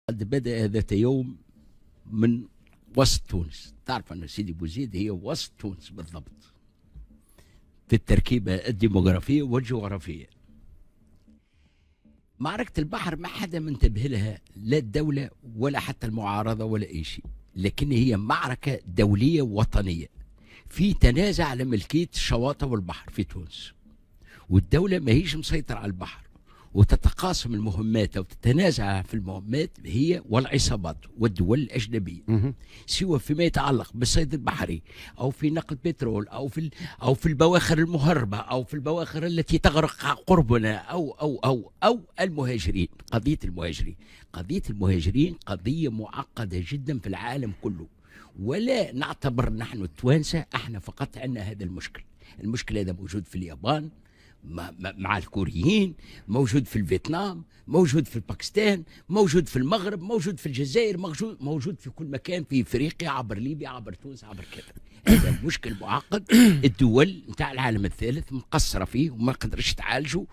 قد بدأ ذات يوم من وسط تونس. تعرف أن سيدي بوزيد هي وسط تونس بالضبط في التركيبة الديموغرافية والجغرافية. معركة البحر ما حدا منتبه لها، لا الدولة ولا حتى المعارضة ولا أي شيء، لكن هي معركة دولية وطنية في تنازع على ملكية الشواطئ والبحر في تونس، والدولة ما هيش مسيطرة على البحر، وتتقاسم المهمات أو تتنازع في المهمات هي والعصابات والدول الأجنبية، سواء فيما يتعلق بالصيد البحري أو في نقل بترول أو في البواخر المهربة أو في البواخر التي تغرق قربنا أو المهاجرين. قضية المهاجرين قضية معقدة جدا في العالم كله، ولا نعتبر نحن التوانسة احنا فقط عندنا هذا المشكل هذا موجود في اليابان مع الكوريين، موجود في الفيتنام، موجود في باكستان، موجود في المغرب، موجود في الجزائر، موجود في كل مكان، في افريقيا، عبر ليبيا، عبر تونس، عبر كذا. هذا مشكل معقد. الدول نتاع العالم الثالث مقصره فيه وما قدرش تعالجه،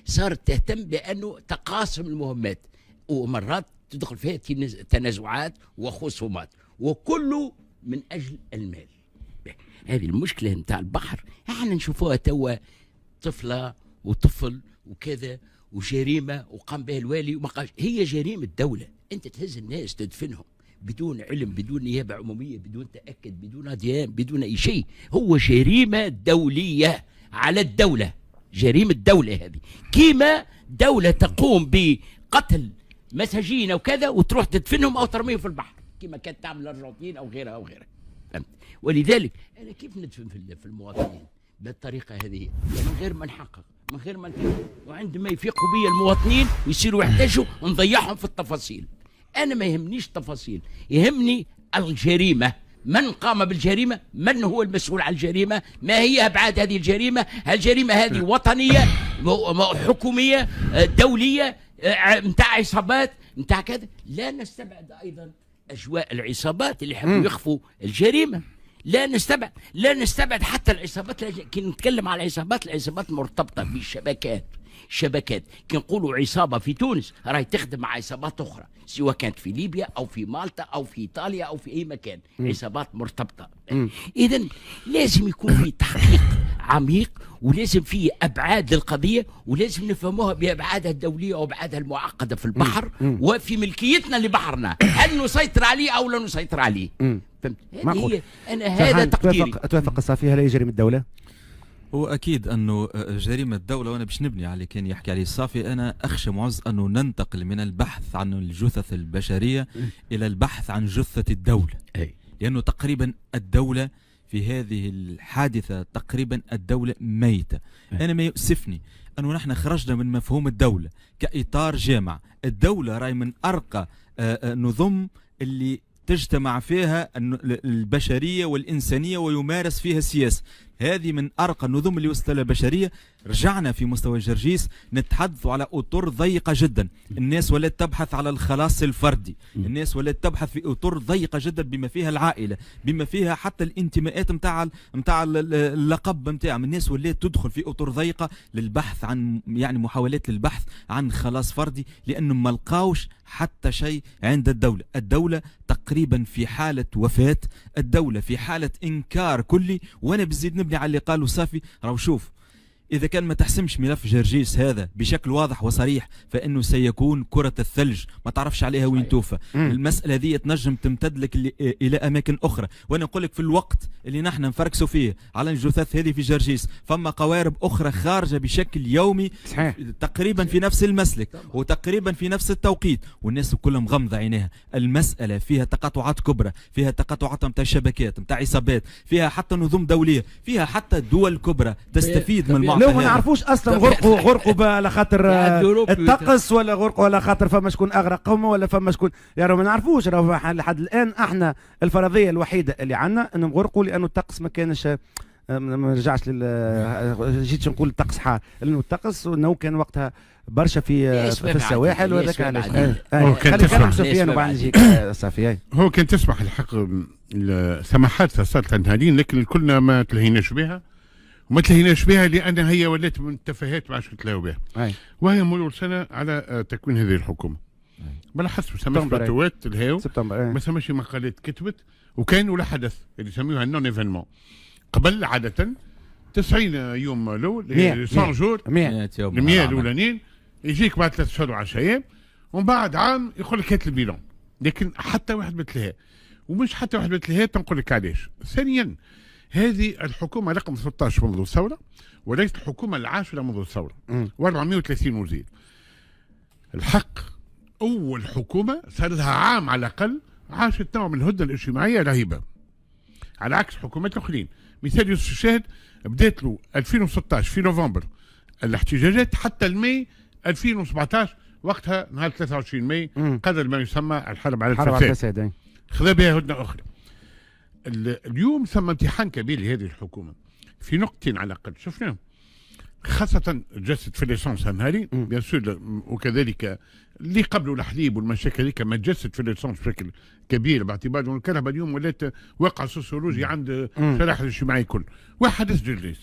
صارت تهتم بانه تقاسم المهمات، ومرات تدخل فيها تنازعات وخصومات، وكله من اجل المال. هذه المشكلة نتاع البحر احنا نشوفوها توا طفلة وطفل وكذا وجريمة وقام بها الوالي وما قالش. هي جريمة دولة، انت تهز الناس تدفنهم بدون علم، بدون نيابة عمومية، بدون تأكد، بدون أديان، بدون أي شيء. هو جريمة دولية على الدولة، جريمة دولة هذه. كيما دولة تقوم بقتل مساجين أو كذا وتروح تدفنهم أو ترميهم في البحر، كيما كانت تعمل الأرجنتين أو غيرها أو غيرها. ولذلك أنا كيف ندفن في المواطنين بالطريقة هذه من غير ما نحقق، من غير ما نفهم، وعندما يفيقوا بي المواطنين ويصيروا يحتاجوا نضيعهم في التفاصيل. أنا ما يهمنيش التفاصيل، يهمني الجريمة، من قام بالجريمة، من هو المسؤول عن الجريمة، ما هي أبعاد هذه الجريمة، هل الجريمة هذه وطنية حكومية دولية متاع عصابات متاع كذا. لا نستبعد أيضا أجواء العصابات اللي يحبوا يخفوا الجريمة، لا نستبعد حتى العصابات. كي نتكلم على العصابات مرتبطة بشبكات كي نقولوا عصابة في تونس راهي تخدم مع عصابات أخرى، سواء كانت في ليبيا أو في مالطا أو في إيطاليا أو في أي مكان، عصابات مرتبطة. إذن لازم يكون في تحقيق عميق، ولازم فيه أبعاد للقضية، ولازم نفهموها بأبعادها الدولية وأبعادها المعقدة في البحر وفي ملكيتنا لبحرنا، هل نسيطر عليه أو لا نسيطر عليه. فهمت؟ أنا هذا تقديري. أتوافق الصافي، هل هي جريمة الدولة؟ هو أكيد أنه جريمة الدولة، وأنا باش نبني على كان يحكي عليه الصافي. أنا أخشى معز أنه ننتقل من البحث عن الجثث البشرية إلى البحث عن جثة الدولة، لأنه تقريبا الدولة في هذه الحادثة تقريبا الدولة ميتة. أنا ما يؤسفني أنه نحن خرجنا من مفهوم الدولة كإطار جامع. الدولة راي من أرقى نظم اللي تجتمع فيها البشرية والإنسانية ويمارس فيها السياسة. هذه من أرقى النظم اللي وصلت لها البشرية. رجعنا في مستوى جرجيس نتحدث على أطر ضيقة جدا، الناس ولات تبحث على الخلاص الفردي، الناس ولات تبحث في أطر ضيقة جدا بما فيها العائلة، بما فيها حتى الانتماءات متاع اللقب متاعهم. الناس ولات تدخل في أطر ضيقة للبحث عن يعني محاولات للبحث عن خلاص فردي، لأنهم ما لقاوش حتى شيء عند الدولة. الدولة تقريبا في حالة وفاة، الدولة في حالة إنكار كلي. وأنا بزيد نبني على اللي قالوا صافي. راهو شوف، إذا كان ما تحسمش ملف جرجيس هذا بشكل واضح وصريح فإنه سيكون كرة الثلج ما تعرفش عليها وين توفى. المسألة ذي تنجم تمتد لك إلى أماكن أخرى. وأنا نقول لك في الوقت اللي نحن نفركسوا فيه على الجثث هذه في جرجيس، فما قوارب أخرى خارجة بشكل يومي صحيح. تقريبا في نفس المسلك وتقريبا في نفس التوقيت، والناس كلها مغمضة عينيها. المسألة فيها تقاطعات كبرى، فيها تقاطعات متاع شبكات متاع عصابات، فيها حتى نظم دولية، فيها حتى دول كبرى تستفيد من المعطيات. لو ما نعرفوش اصلا غرقوا على خاطر الطقس، ولا غرقوا على خاطر فما شكون اغرقهم، ولا فما شكون يعني ما نعرفوش. لحد الان احنا الفرضيه الوحيده اللي عندنا انهم غرقوا لانه الطقس ما كانش، ما رجعش جيتش نقول الطقس حار، لانه الطقس انه كان وقتها برشا في السواحل، وهذاك علاش. خلي كلام سفيان وبعد نجيك صافي. هو كان تسمح الحق سماحات صارت عند هذين، لكن كلنا ما تلهيناش بها وما تلهيناش بها، لان هي ولات من التفاهات ما عادش نتلاهوا بها. وهي مرور سنه على تكوين هذه الحكومه. بلا حسب سماش فتوات الهاو سبتمبر ما سماش مقالات كتبت وكان ولا حدث اللي يسميوها نون ايفينمون. قبل عاده 90 يوم الاول 100 جور 100 يوم 100 الاولانيين يجيك بعد 3 شهور و10 ايام ومن بعد عام يقول لك هات البيلون. لكن حتى واحد مثلها ومش حتى واحد مثلها تنقول لك علاش. ثانيا هذه الحكومه رقم 16 منذ الثوره وليست الحكومه العاشره منذ الثوره و430 وزير. الحق اول حكومه صار لها عام على الاقل عاشت نوع من الهدنه الاجتماعيه رهيبه على عكس حكومات الاخرين. مثال يوسف الشاهد بدات له 2016 في نوفمبر الاحتجاجات حتى الماي 2017 وقتها نهار 23 ماي قدر ما يسمى الحرب على الفساد. خذا بها هدنه اخرى. اليوم ثم امتحان كبير لهذه الحكومه في نقطتين على الاقل شفناهم، خاصه جست في ليسونس النهاري بيان سور وكذلك اللي قبلوا الحليب والمشاكل هذيك ما جست في ليسونس بشكل كبير باعتبار ان الكهرباء اليوم ولات واقع سوسيولوجي عند شرائح الاجتماعي الكل. واحد جليس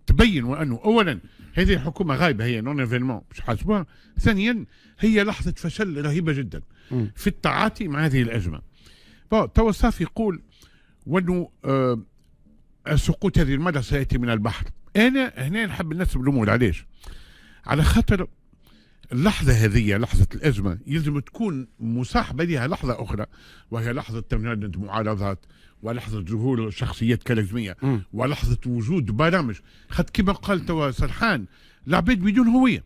تبين وانه اولا هذه الحكومه غايبه هي نون ايفينمون مش حاسبوها. ثانيا هي لحظه فشل رهيبه جدا في التعاطي مع هذه الازمه. توا صافي يقول وانه سقوط هذه المرة سيأتي من البحر. أنا هنا نحب ننسب الأمور علاش؟ على خاطر اللحظة هذه لحظة الأزمة يلزم تكون مصاحبة لها لحظة أخرى وهي لحظة تمرد معارضات ولحظة ظهور شخصيات كاريزمية ولحظة وجود برامج. خد كما قال توا سرحان العباد بدون هوية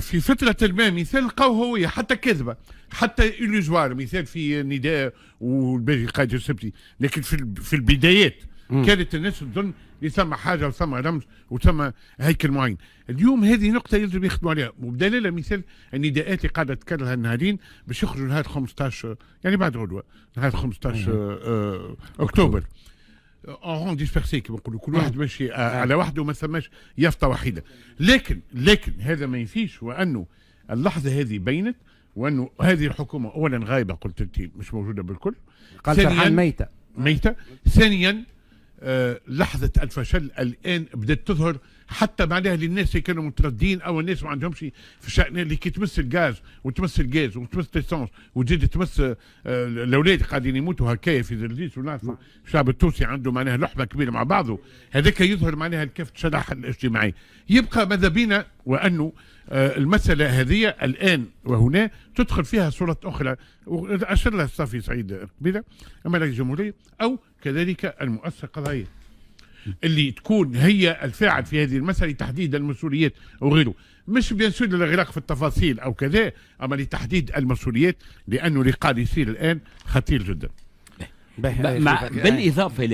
في فترة ما مثال لقاو هوية حتى كذبة حتى إليزوار مثال في نداء والباقي قائد السبتي. لكن في البدايات كانت الناس تظن ثم حاجه وثم رمز وثم هيكل معين. اليوم هذه نقطه يلزم يخدموا عليها وبدليل مثال النداءات اللي قاعده تكررها النهارين باش يخرجوا نهار 15 يعني بعد غدوه نهار 15 اكتوبر اون ديسبيرسي كما نقولوا كل واحد ماشي على وحده وما ثماش يافطه وحيده. لكن هذا ما ينفيش وانه اللحظه هذه بينت وانه هذه الحكومه اولا غايبه قلت انت مش موجوده بالكل. قال سرحان ميته. ثانيا لحظة الفشل الآن بدأت تظهر حتى معناها للناس اللي كانوا متردين أو الناس ما عندهمش في الشأن اللي كي تمس الغاز وتمس الغاز وتمس الإسانس وتزيد تمس الأولاد قاعدين يموتوا هكايا في زرزيس ونعرفوا الشعب التونسي عنده معناها لحمة كبيرة مع بعضه. هذاك يظهر معناها الكافة الشرائح الاجتماعي. يبقى ماذا بينا وأنه المسألة هذه الآن وهنا تدخل فيها صورة أخرى أشار لها الصافي سعيد قبيلة أما الجمهورية أو كذلك المؤسسة القضائية اللي تكون هي الفاعل في هذه المسألة لتحديد المسؤوليات وغيره. مش بيان سور للغراق في التفاصيل أو كذا أما لتحديد المسؤوليات لأنه اللي قاعد يصير الآن خطير جدا. بالإضافة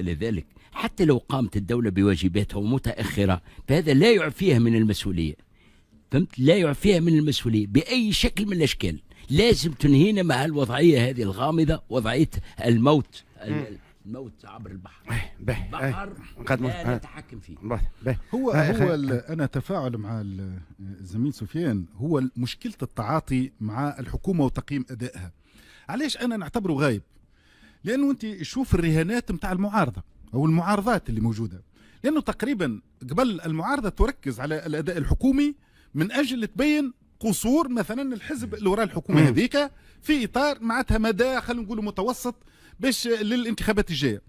إلى ذلك حتى لو قامت الدولة بواجباتها متأخرة فهذا لا يعفيها من المسؤولية. فهمت؟ لا يعفيها من المسؤولية بأي شكل من الأشكال. لازم تنهينا مع الوضعية هذه الغامضة وضعية الموت عبر البحر. البحر لا نتحكم فيه. هو أنا تفاعل مع الزميل سفيان هو مشكلة التعاطي مع الحكومة وتقييم أدائها. علاش أنا نعتبره غايب؟ لأنه أنت شوف الرهانات متاع المعارضة أو المعارضات اللي موجودة، لأنه تقريبا قبل المعارضة تركز على الأداء الحكومي من أجل تبين قصور مثلا الحزب اللي وراء الحكومة هذيك في إطار معناتها مدى خلينا نقولوا متوسط باش للانتخابات الجاية.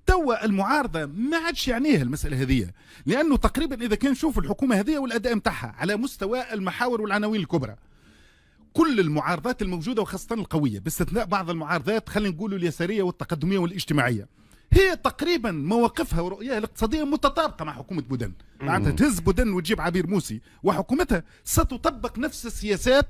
توا المعارضة ما عادش يعنيها المسألة هذه، لأنه تقريبا إذا كان نشوف الحكومة هذه والأداء متاعها على مستوى المحاور والعناوين الكبرى كل المعارضات الموجودة وخاصة القوية باستثناء بعض المعارضات خلينا نقولوا اليسارية والتقدمية والاجتماعية هي تقريبا مواقفها ورؤيها الاقتصادية متطابقة مع حكومة بودن. معناتها تهز بودن وتجيب عبير موسي وحكومتها ستطبق نفس السياسات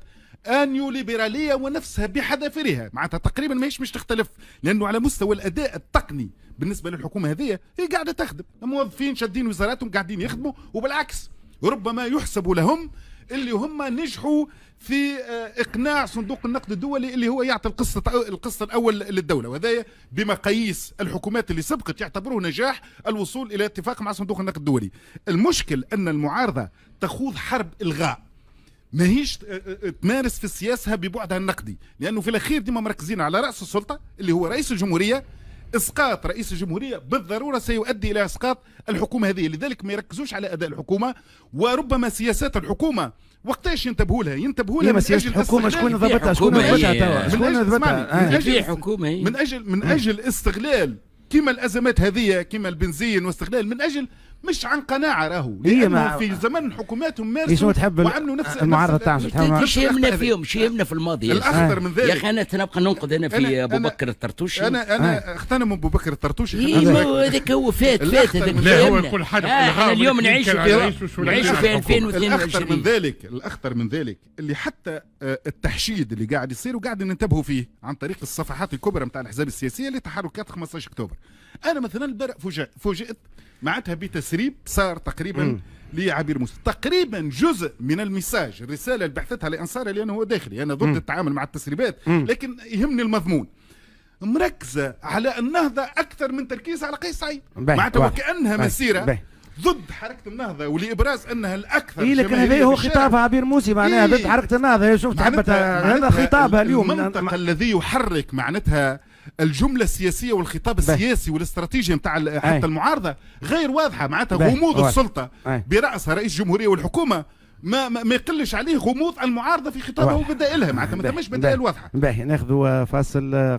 انيو ليبرالية ونفسها بحذافيرها. معناتها تقريبا ماهيش مش تختلف لأنه على مستوى الأداء التقني بالنسبة للحكومة هذه هي قاعدة تخدم. الموظفين شادين وزاراتهم قاعدين يخدموا وبالعكس ربما يحسب لهم اللي هم نجحوا في إقناع صندوق النقد الدولي اللي هو يعطي القسط الأول للدولة، وهذا بمقاييس الحكومات اللي سبقت يعتبروه نجاح الوصول إلى اتفاق مع صندوق النقد الدولي. المشكل أن المعارضة تخوض حرب إلغاء ماهيش تمارس في سياسها ببعدها النقدي، لأنه في الأخير ديما مركزين على رأس السلطة اللي هو رئيس الجمهورية اسقاط رئيس الجمهوريه بالضروره سيؤدي الى اسقاط الحكومه هذه، لذلك ما يركزوش على اداء الحكومه، وربما سياسات الحكومه وقتاش ينتبهوا لها من اجل الحكومه. شكون ضبطها؟ شكون ضبطها؟ شكون ضبطها؟ من اجل استغلال كما الازمات هذه كما البنزين واستغلال، من اجل مش عن قناعه راهو، لانه في زمن حكوماتهم مارسوا وعملوا نفس المعارضه تاعهم. شي يهمنا فيهم، شي يهمنا في الماضي. الاخطر من ذلك يا اخي انا تنبقى ننقد انا في ابو بكر الطرطوشي. انا اغتنم ابو بكر الطرطوشي. هذاك هو فات لا هو يقول حاجه احنا اليوم نعيشوا في 2022. الاخطر من ذلك اللي حتى التحشيد اللي قاعد يصير وقاعد ننتبهوا فيه عن طريق الصفحات الكبرى نتاع الاحزاب السياسيه لتحركات 15 اكتوبر. انا مثلا البارح فوجئت معناتها بتسريب صار تقريبا لعبير موسى، تقريبا جزء من الميساج الرساله اللي بعثتها لانصاري، لانه هو داخلي انا ضد التعامل مع التسريبات، لكن يهمني المضمون، مركزه على النهضه اكثر من تركيز على قيس سعيد، معناتها وكانها مسيره ضد حركه النهضه ولابراز انها الاكثر. لكن هذا هو خطابها عبير موسى معناها ضد حركه النهضه. شفت حبت هذا خطابها اليوم، المنطق الذي يحرك معناتها الجمله السياسيه والخطاب السياسي والاستراتيجيه نتاع حتى المعارضه غير واضحه، معناتها غموض السلطه براسها رئيس الجمهوريه والحكومه ما يقلش عليه غموض المعارضه في خطابها وبدائلها، معناتها ما تمش بدائل واضحه. باهي ناخذ فاصل